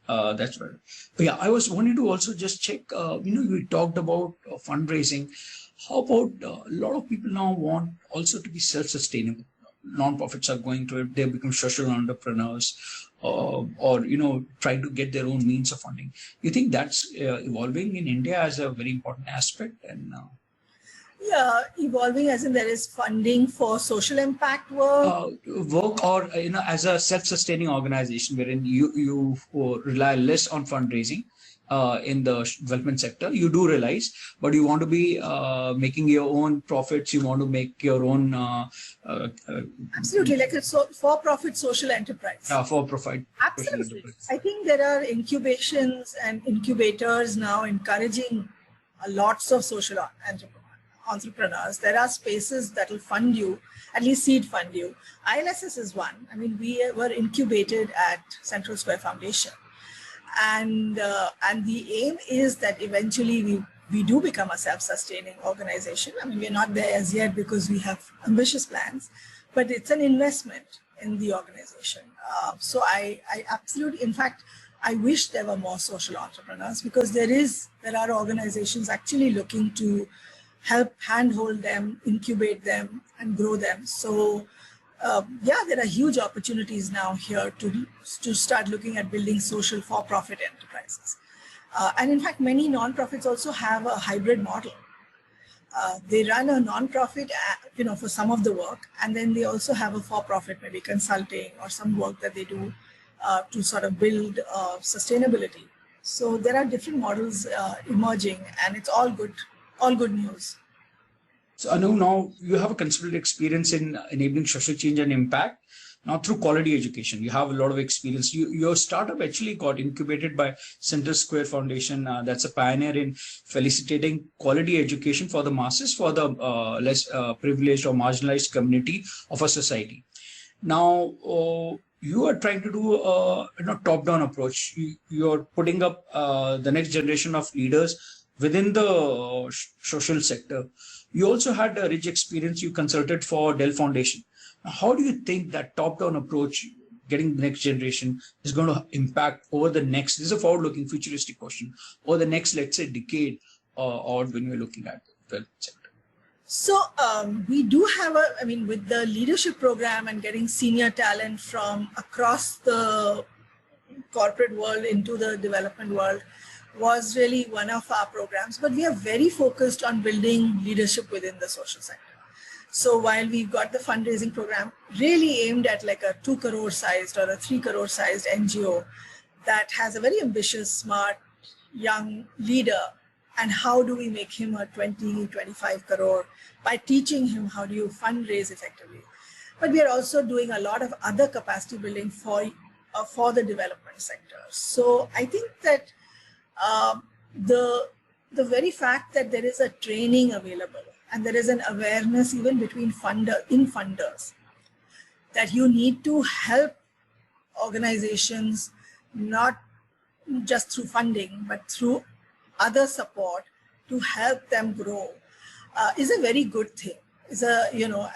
That's right. But yeah, I was wanting to also just check. You talked about fundraising. How about a lot of people now want also to be self-sustainable? Non-profits are going to it, they become social entrepreneurs, or try to get their own means of funding. You think that's evolving in India as a very important aspect? And evolving as in there is funding for social impact work, or as a self-sustaining organization wherein you rely less on fundraising. In the development sector, you do realize, but you want to be making your own profits. You want to make your own absolutely, like a for-profit social enterprise. For-profit. Absolutely, I think there are incubations and incubators now encouraging lots of social entrepreneurs. There are spaces that will fund you, at least seed fund you. ILSS is one. I mean, we were incubated at Central Square Foundation. And the aim is that eventually we do become a self-sustaining organization. I mean, we're not there as yet because we have ambitious plans, but it's an investment in the organization. So I absolutely, in fact, I wish there were more social entrepreneurs, because there are organizations actually looking to help handhold them, incubate them, and grow them. So there are huge opportunities now here to start looking at building social for-profit enterprises. And in fact, many nonprofits also have a hybrid model. They run a non-profit, for some of the work, and then they also have a for-profit, maybe consulting or some work that they do to sort of build sustainability. So there are different models emerging, and it's all good news. So Anu, now you have a considerable experience in enabling social change and impact. Now through quality education, you have a lot of experience. Your startup actually got incubated by Center Square Foundation. That's a pioneer in facilitating quality education for the masses, for the less privileged or marginalized community of a society. Now, you are trying to do a top-down approach. You're putting up the next generation of leaders within the social sector. You also had a rich experience. You consulted for Dell Foundation. Now, how do you think that top-down approach, getting the next generation, is going to impact over the next? This is a forward-looking, futuristic question. Over the next, let's say, decade, or when we're looking at the sector. So we do have with the leadership program and getting senior talent from across the corporate world into the development world was really one of our programs, but we are very focused on building leadership within the social sector. So while we've got the fundraising program really aimed at like a 2 crore sized or a 3 crore sized NGO that has a very ambitious, smart, young leader, and how do we make him a 20, 25 crore by teaching him how do you fundraise effectively. But we are also doing a lot of other capacity building for the development sector. So I think that the very fact that there is a training available and there is an awareness even between funders that you need to help organizations not just through funding but through other support to help them grow is a very good thing.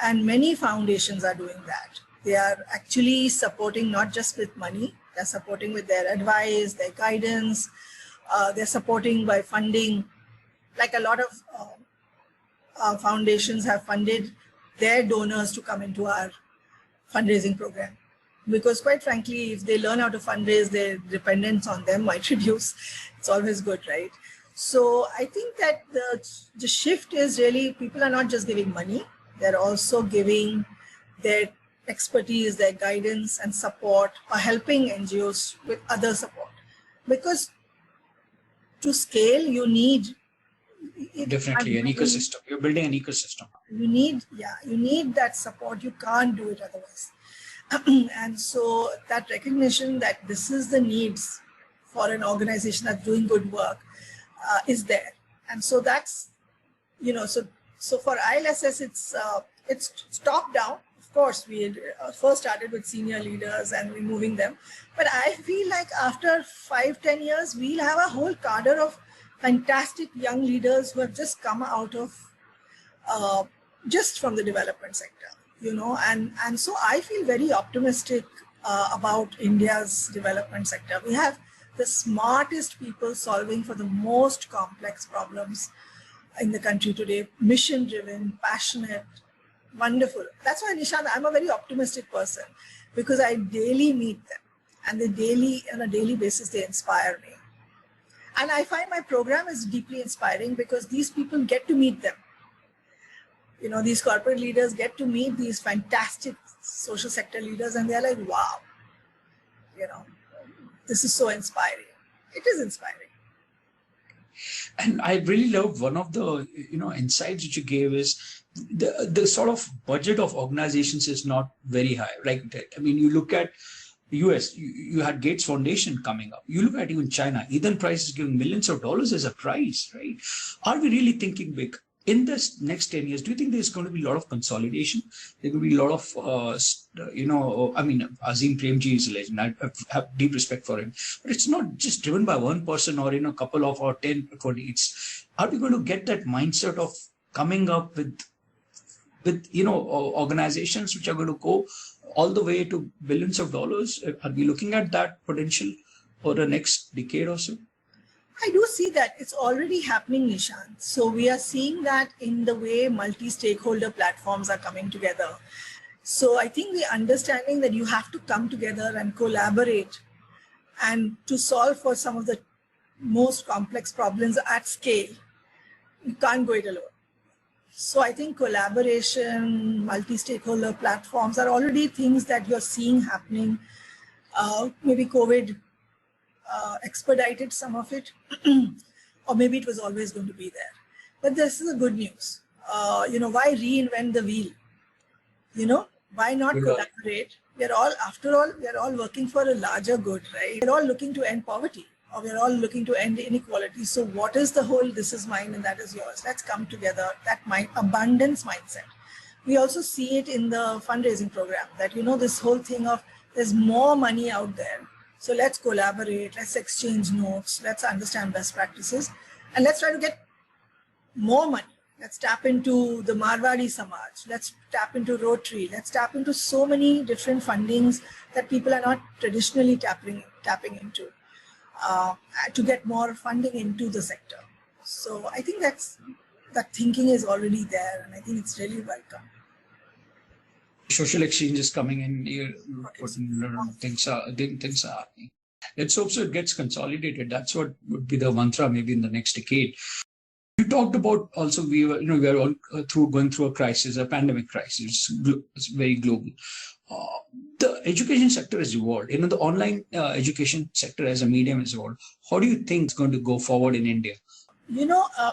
And many foundations are doing that. They are actually supporting not just with money, they're supporting with their advice, their guidance, they're supporting by funding. Like a lot of foundations have funded their donors to come into our fundraising program. Because quite frankly, if they learn how to fundraise, their dependence on them might reduce. It's always good, right? So I think that the shift is really people are not just giving money, they're also giving their expertise, their guidance and support, or helping NGOs with other support. Because to scale, you need definitely an ecosystem. You're building an ecosystem. You need that support. You can't do it otherwise. And so that recognition that this is the needs for an organization that's doing good work is there. And so that's, so for ILSS, it's top down. Of course, we had first started with senior leaders and removing them. But I feel like after 5-10 years, we'll have a whole cadre of fantastic young leaders who have just come out of just from the development sector, and so I feel very optimistic about India's development sector. We have the smartest people solving for the most complex problems in the country today, mission-driven, passionate, wonderful. That's why, Nishant, I'm a very optimistic person because I daily meet them and on a daily basis, they inspire me. And I find my program is deeply inspiring because these people get to meet them. These corporate leaders get to meet these fantastic social sector leaders and they're like, wow, this is so inspiring. It is inspiring. And I really love one of the insights that you gave is the sort of budget of organizations is not very high, right? I mean, you look at US, you had Gates Foundation coming up. You look at even China, Eden Price is giving millions of dollars as a prize, right? Are we really thinking big? In this next 10 years, do you think there's going to be a lot of consolidation? There will be a lot of, Azim Premji is a legend. I have deep respect for him. But it's not just driven by one person or, a couple of or 10, 20. Are we going to get that mindset of coming up with organizations which are going to go all the way to billions of dollars? Are we looking at that potential for the next decade or so? I do see that. It's already happening, Nishant. So we are seeing that in the way multi-stakeholder platforms are coming together. So I think the understanding that you have to come together and collaborate and to solve for some of the most complex problems at scale, you can't go it alone. So I think collaboration, multi-stakeholder platforms are already things that you're seeing happening. Maybe COVID expedited some of it, or maybe it was always going to be there. But this is a good news. Why reinvent the wheel? Why not collaborate? After all, we are all working for a larger good, right? We're all looking to end poverty, or we're all looking to end inequality. So what is the whole, this is mine and that is yours? Let's come together, that abundance mindset. We also see it in the fundraising program that, this whole thing of there's more money out there. So let's collaborate, let's exchange notes, let's understand best practices, and let's try to get more money. Let's tap into the Marwadi Samaj. Let's tap into Rotary. Let's tap into so many different fundings that people are not traditionally tapping into to get more funding into the sector. So I think that thinking is already there, and I think it's really welcome. Social exchange is coming in. Things are happening. Let's hope so it gets consolidated. That's what would be the mantra maybe in the next decade. You talked about also we are all going through a crisis, a pandemic crisis. It's very global. The education sector has evolved. The online education sector as a medium has evolved. How do you think it's going to go forward in India?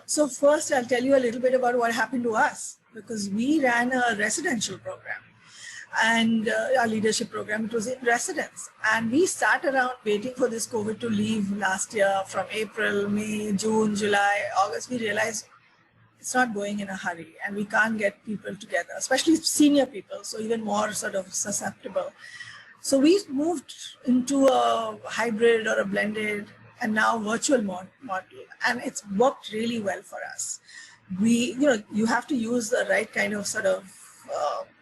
So first I'll tell you a little bit about what happened to us, because we ran a residential program. And our leadership program, it was in residence. And we sat around waiting for this COVID to leave last year from April, May, June, July, August. We realized it's not going in a hurry and we can't get people together, especially senior people, so even more sort of susceptible. So we moved into a hybrid or a blended and now virtual model. And it's worked really well for us. You have to use the right kind of sort of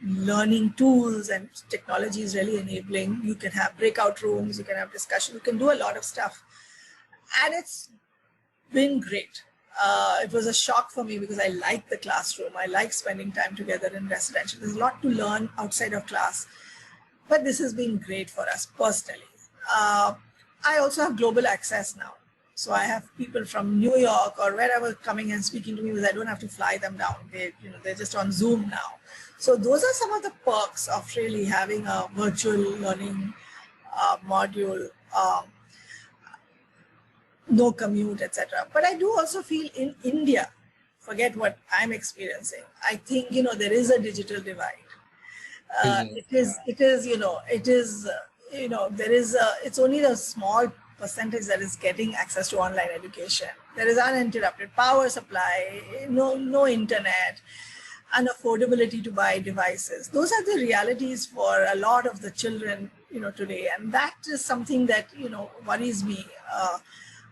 learning tools, and technology is really enabling. You can have breakout rooms, you can have discussion, you can do a lot of stuff, and it's been great. It was a shock for me because I like the classroom. I like spending time together in residential. There's a lot to learn outside of class, but this has been great for us personally. I also have global access now. So I have people from New York or wherever coming and speaking to me because I don't have to fly them down. They're just on Zoom now. So those are some of the perks of really having a virtual learning module, no commute, etc. But I do also feel in India, forget what I'm experiencing, I think, there is a digital divide. It's only the small percentage that is getting access to online education. There is uninterrupted power supply, no internet, unaffordability to buy devices. Those are the realities for a lot of the children, today. And that is something that, worries me.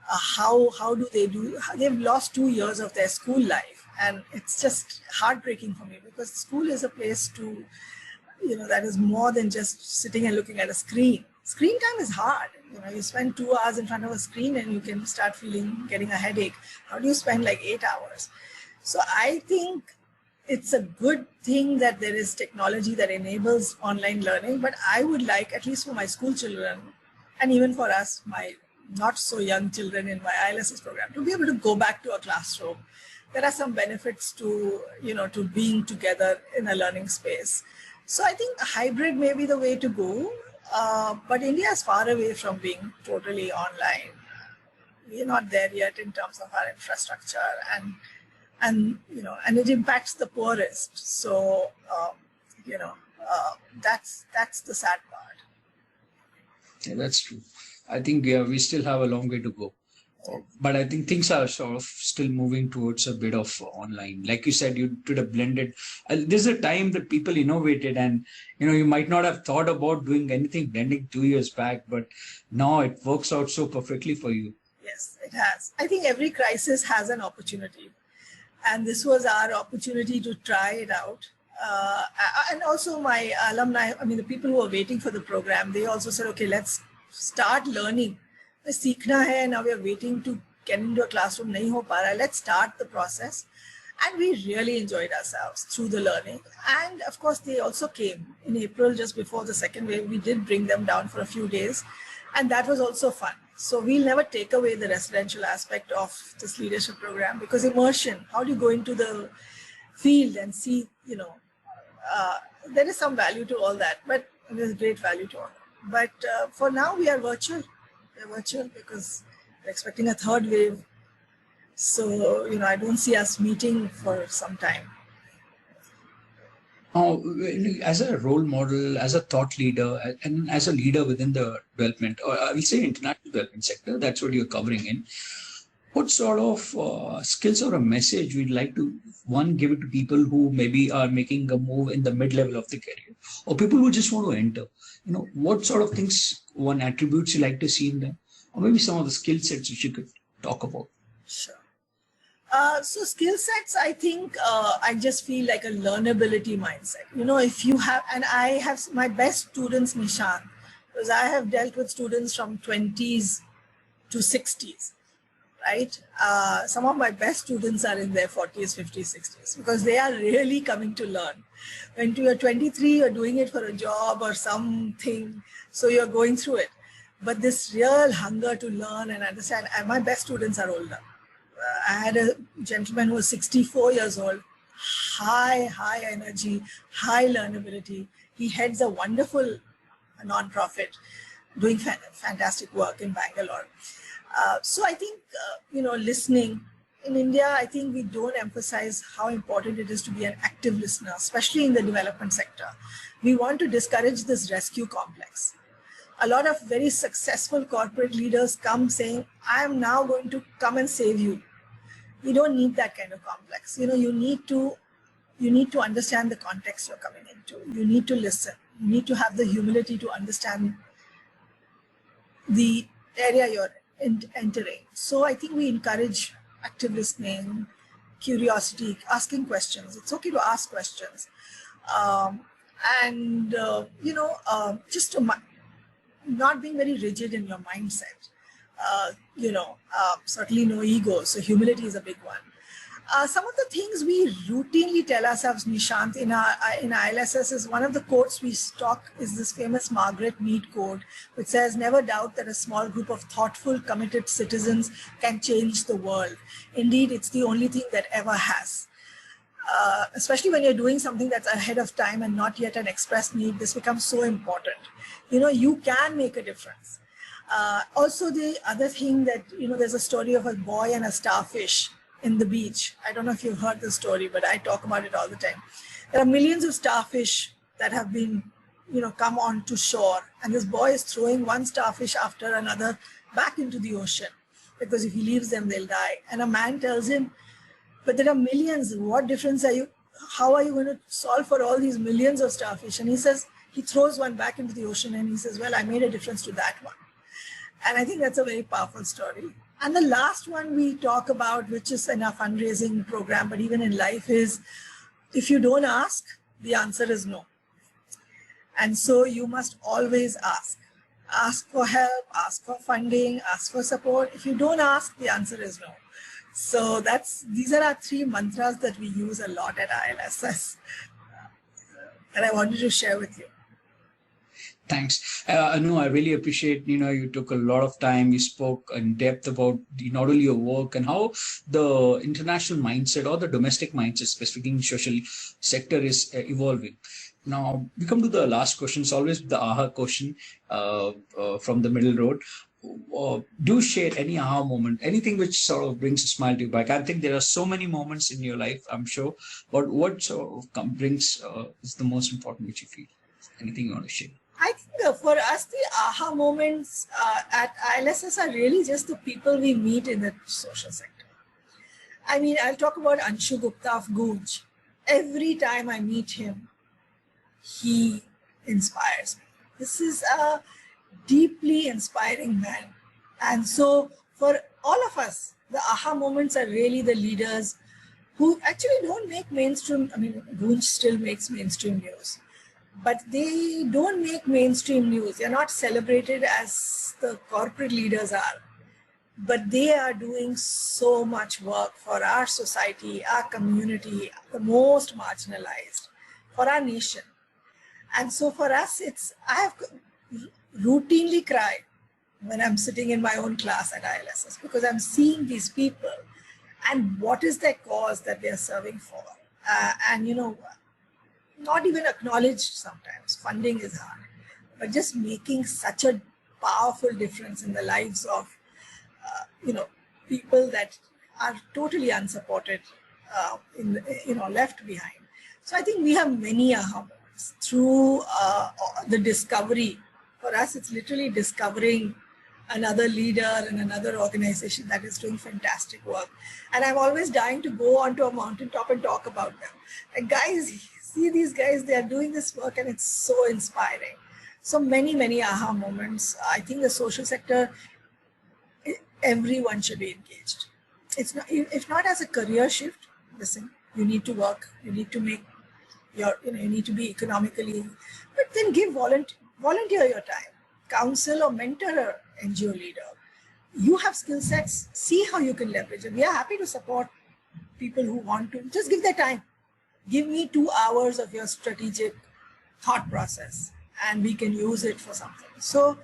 How do they do? They've lost 2 years of their school life. And it's just heartbreaking for me because school is a place to, that is more than just sitting and looking at a screen. Screen time is hard. You spend 2 hours in front of a screen and you can start getting a headache. How do you spend like 8 hours? So I think it's a good thing that there is technology that enables online learning, but I would like, at least for my school children, and even for us, my not so young children in my ILSS program, to be able to go back to a classroom. There are some benefits to, to being together in a learning space. So I think a hybrid may be the way to go, but India is far away from being totally online. We're not there yet in terms of our infrastructure, and it impacts the poorest. So that's the sad part. Yeah, that's true. I think we still have a long way to go. But I think things are sort of still moving towards a bit of online. Like you said, you did a blended. There's a time that people innovated, and you might not have thought about doing anything blending 2 years back, but now it works out so perfectly for you. Yes, it has. I think every crisis has an opportunity, and this was our opportunity to try it out. And also my alumni, the people who are waiting for the program, they also said, okay, let's start learning. सीखना है, now we are waiting to get into a classroom, नहीं हो पा रहा है. Let's start the process. And we really enjoyed ourselves through the learning. And of course, they also came in April, just before the second wave. We did bring them down for a few days. And that was also fun. So we'll never take away the residential aspect of this leadership program, because immersion, how do you go into the field and see, there is some value to all that, but there's great value to all that. But for now, we are virtual. We're virtual because we're expecting a third wave. So, I don't see us meeting for some time. As a role model, as a thought leader, and as a leader within the development, or I will say international development sector, that's what you're covering in. What sort of skills or a message we'd like to, one, give it to people who maybe are making a move in the mid-level of the career, or people who just want to enter? What sort of things, one, attributes you like to see in them, or maybe some of the skill sets which you could talk about? Sure. So skill sets, I think I just feel like a learnability mindset. If you have, and I have my best students, Nishant, because I have dealt with students from 20s to 60s, right? Some of my best students are in their 40s, 50s, 60s, because they are really coming to learn. When you're 23, you're doing it for a job or something, so you're going through it. But this real hunger to learn and understand, and my best students are older. I had a gentleman who was 64 years old, high energy, high learnability. He heads a wonderful non-profit doing fantastic work in Bangalore. So I think, listening in India, I think we don't emphasize how important it is to be an active listener, especially in the development sector. We want to discourage this rescue complex. A lot of very successful corporate leaders come saying, I am now going to come and save you. You don't need that kind of complex. You need to understand the context you're coming into. You need to listen. You need to have the humility to understand the area you're entering. So I think we encourage active listening, curiosity, asking questions. It's okay to ask questions. Just to not being very rigid in your mindset. Certainly no ego. So humility is a big one. Some of the things we routinely tell ourselves, Nishant, in ILSS is one of the quotes we stock is this famous Margaret Mead quote, which says, never doubt that a small group of thoughtful, committed citizens can change the world. Indeed, it's the only thing that ever has. Especially when you're doing something that's ahead of time and not yet an express need, this becomes so important. You can make a difference. Also, the other thing that, there's a story of a boy and a starfish in the beach. I don't know if you've heard the story, but I talk about it all the time. There are millions of starfish that have been, come onto shore. And this boy is throwing one starfish after another back into the ocean because if he leaves them, they'll die. And a man tells him, but there are millions. What difference how are you going to solve for all these millions of starfish? And he throws one back into the ocean and he says, well, I made a difference to that one. And I think that's a very powerful story. And the last one we talk about, which is in our fundraising program, but even in life, is if you don't ask, the answer is no. And so you must always ask. Ask for help, ask for funding, ask for support. If you don't ask, the answer is no. So these are our three mantras that we use a lot at ILSS. And I wanted to share with you. Thanks. Anu, I really appreciate, you took a lot of time. You spoke in depth about not only your work and how the international mindset or the domestic mindset, specifically in social sector, is evolving. Now, we come to the last question. It's always the aha question from the middle road. Do share any aha moment, anything which sort of brings a smile to you back. I think there are so many moments in your life, I'm sure, but what sort of brings is the most important which you feel? Anything you want to share? I think for us, the aha moments at ILSS are really just the people we meet in the social sector. I mean, I'll talk about Anshu Gupta of Goonj. Every time I meet him, he inspires me. This is a deeply inspiring man. And so for all of us, the aha moments are really the leaders who actually don't make mainstream. I mean, Goonj still makes mainstream news. But they don't make mainstream news. They're not celebrated as the corporate leaders are. But they are doing so much work for our society, our community, the most marginalized, for our nation. And so for us, I have routinely cried when I'm sitting in my own class at ILSS because I'm seeing these people and what is their cause that they're serving for. and not even acknowledged sometimes. Funding is hard, but just making such a powerful difference in the lives of people that are totally unsupported, left behind. So I think we have many aha moments through the discovery. For us, it's literally discovering another leader in another organization that is doing fantastic work. And I'm always dying to go onto a mountaintop and talk about them. And guys, see these guys, they are doing this work and it's so inspiring. So many, many aha moments. I think the social sector, everyone should be engaged. It's not, if not as a career shift, listen, you need to work, you need to make you need to be economically, but then give volunteer your time, counsel or mentor a NGO leader. You have skill sets, see how you can leverage it. We are happy to support people who want to. Just give their time. Give me 2 hours of your strategic thought process and we can use it for something. So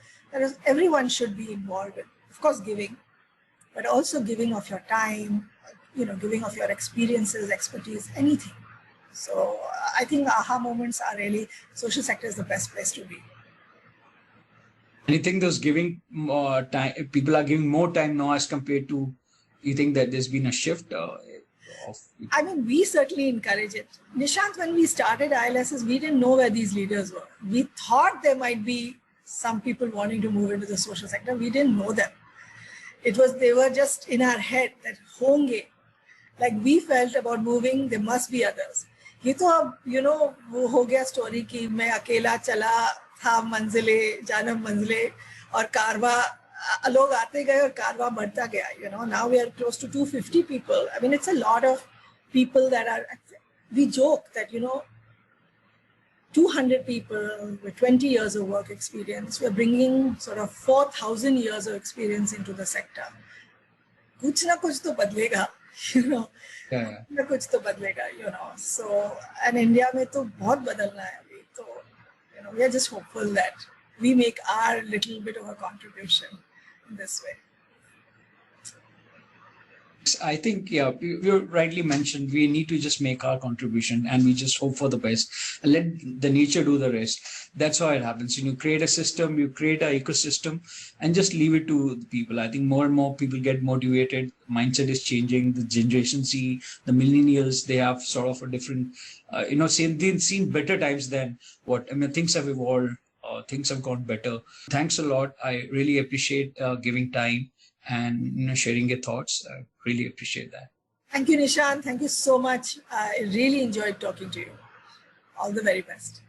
everyone should be involved in, of course, giving, but also giving of your time, giving of your experiences, expertise, anything. So I think aha moments are really, social sector is the best place to be. And you think those giving more time, people are giving more time now as compared to, you think that there's been a shift? I mean, we certainly encourage it. Nishant, when we started ILSS, we didn't know where these leaders were. We thought there might be some people wanting to move into the social sector. We didn't know them. They were just in our head that honge. Like we felt about moving, there must be others. ये तो अब वो हो गया story कि मैं अकेला चला था मंजिले जानब मंजिले और कारवा लोग आते गए और कारवा बढ़ता गया. Now we are close to 250 people. I mean, it's a lot of people that are, we joke that 200 people with 20 years of work experience, we're bringing sort of 4,000 years of experience into the sector. कुछ ना कुछ तो बदलेगा. कुछ तो बदलेगा, so and India में तो बहुत बदलना है अभी, तो we are just hopeful that we make our little bit of a contribution in this way. I think, yeah, you rightly mentioned, we need to just make our contribution and we just hope for the best and let the nature do the rest. That's how it happens. You create a system, you create an ecosystem and just leave it to the people. I think more and more people get motivated. Mindset is changing. The Generation Z, the millennials, they have sort of a different, they've seen better times than things have evolved. Things have gone better. Thanks a lot. I really appreciate giving time and sharing your thoughts. I really appreciate that. Thank you, Nishant. Thank you so much. I really enjoyed talking to you. All the very best.